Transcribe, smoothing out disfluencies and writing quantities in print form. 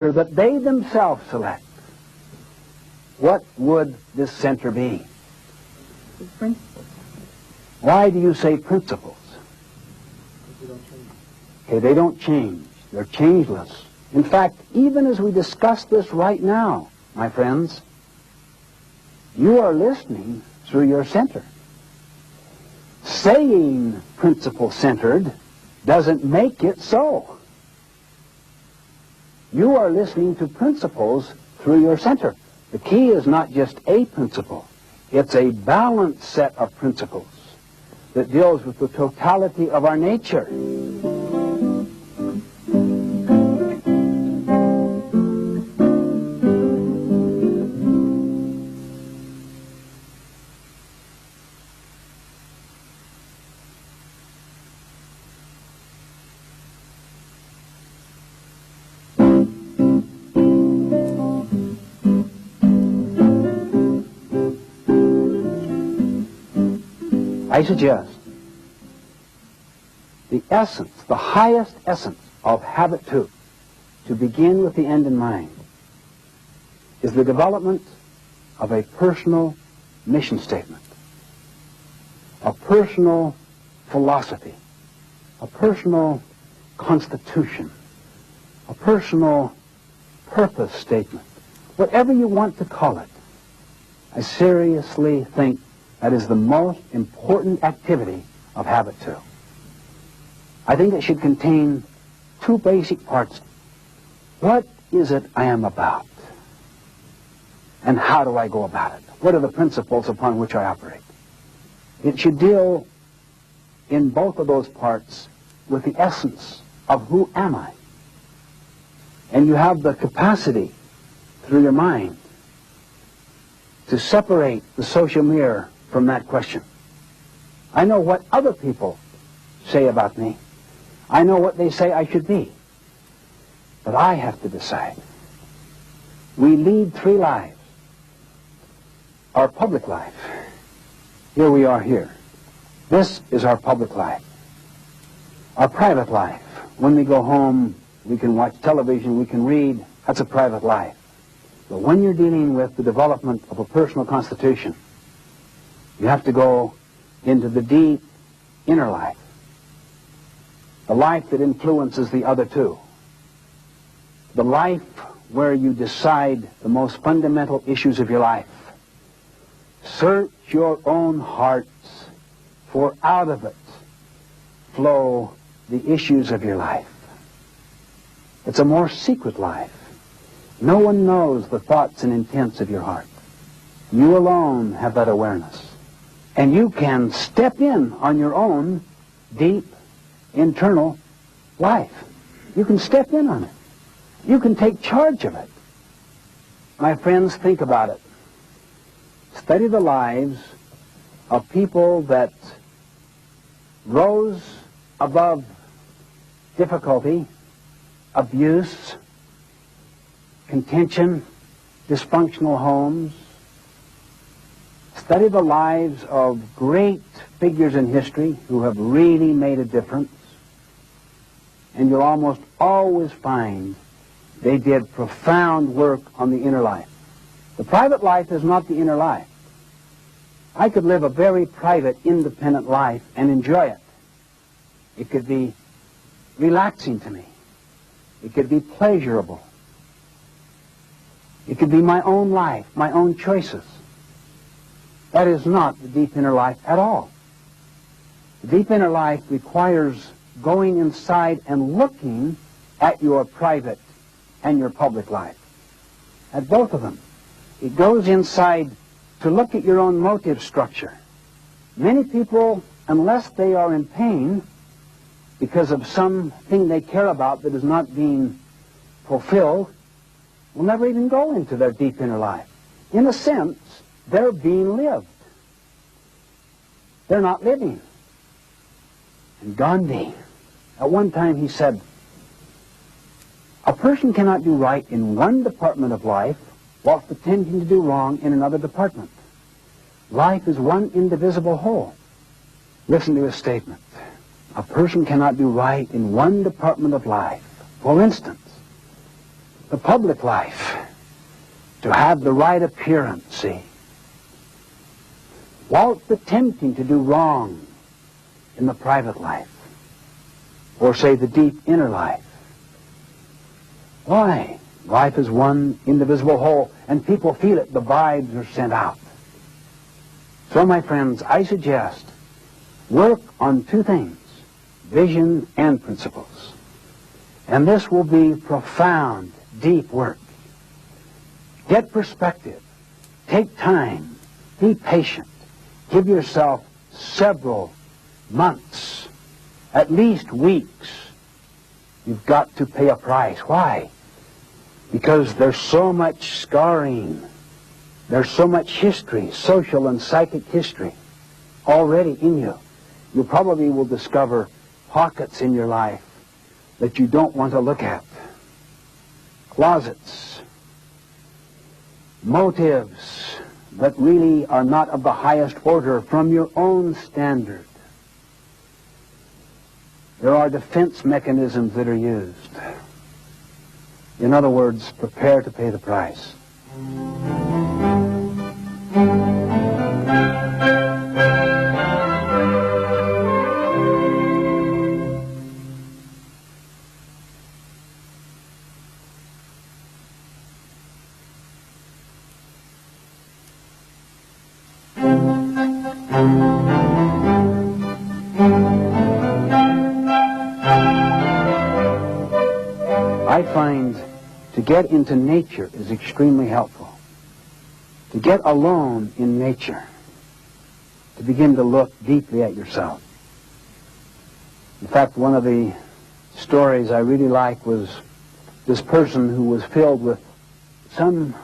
that they themselves select, what would this center be? Principles. Why do you say principles? Because they don't change. Okay, they don't change. They're changeless. In fact, even as we discuss this right now, my friends, you are listening through your center. Saying principle-centered doesn't make it so. You are listening to principles through your center. The key is not just a principle. It's a balanced set of principles that deals with the totality of our nature. I suggest the essence, the highest essence of habit 2, to begin with the end in mind, is the development of a personal mission statement, a personal philosophy, a personal constitution, a personal purpose statement, whatever you want to call it. I seriously think that is the most important activity of habit 2. I think it should contain 2 basic parts. What is it I am about? And how do I go about it? What are the principles upon which I operate? It should deal in both of those parts with the essence of who am I? And you have the capacity through your mind to separate the social mirror from that question. I know what other people say about me. I know what they say I should be. But I have to decide. We lead 3 lives. Our public life. Here we are here. This is our public life. Our private life. When we go home, we can watch television, we can read. That's a private life. But when you're dealing with the development of a personal constitution, you have to go into the deep inner life, the life that influences the other 2, the life where you decide the most fundamental issues of your life. Search your own hearts, for out of it flow the issues of your life. It's a more secret life. No one knows the thoughts and intents of your heart. You alone have that awareness. And you can step in on your own deep, internal life. You can step in on it. You can take charge of it. My friends, think about it. Study the lives of people that rose above difficulty, abuse, contention, dysfunctional homes. Study the lives of great figures in history who have really made a difference, and you'll almost always find they did profound work on the inner life. The private life is not the inner life. I could live a very private, independent life and enjoy it. It could be relaxing to me. It could be pleasurable. It could be my own life, my own choices. That is not the deep inner life at all. The deep inner life requires going inside and looking at your private and your public life, at both of them. It goes inside to look at your own motive structure. Many people, unless they are in pain because of something they care about that is not being fulfilled, will never even go into their deep inner life. In a sense, they're being lived. They're not living. And Gandhi, at one time he said, a person cannot do right in one department of life while pretending to do wrong in another department. Life is one indivisible whole. Listen to his statement. A person cannot do right in one department of life. For instance, the public life, to have the right appearance, see. Won't be tempting to do wrong in the private life, or say the deep inner life. Why? Life is one indivisible whole, and people feel it. The vibes are sent out. So, my friends, I suggest work on two things, vision and principles. And this will be profound, deep work. Get perspective. Take time. Be patient. Give yourself several months, at least weeks. You've got to pay a price. Why? Because there's so much scarring. There's so much history, social and psychic history, already in you. You probably will discover pockets in your life that you don't want to look at. Closets. Motives that really are not of the highest order from your own standard. There are defense mechanisms that are used. In other words, prepare to pay the price. I find to get into nature is extremely helpful. To get alone in nature, to begin to look deeply at yourself. In fact, one of the stories I really like was this person who was filled with some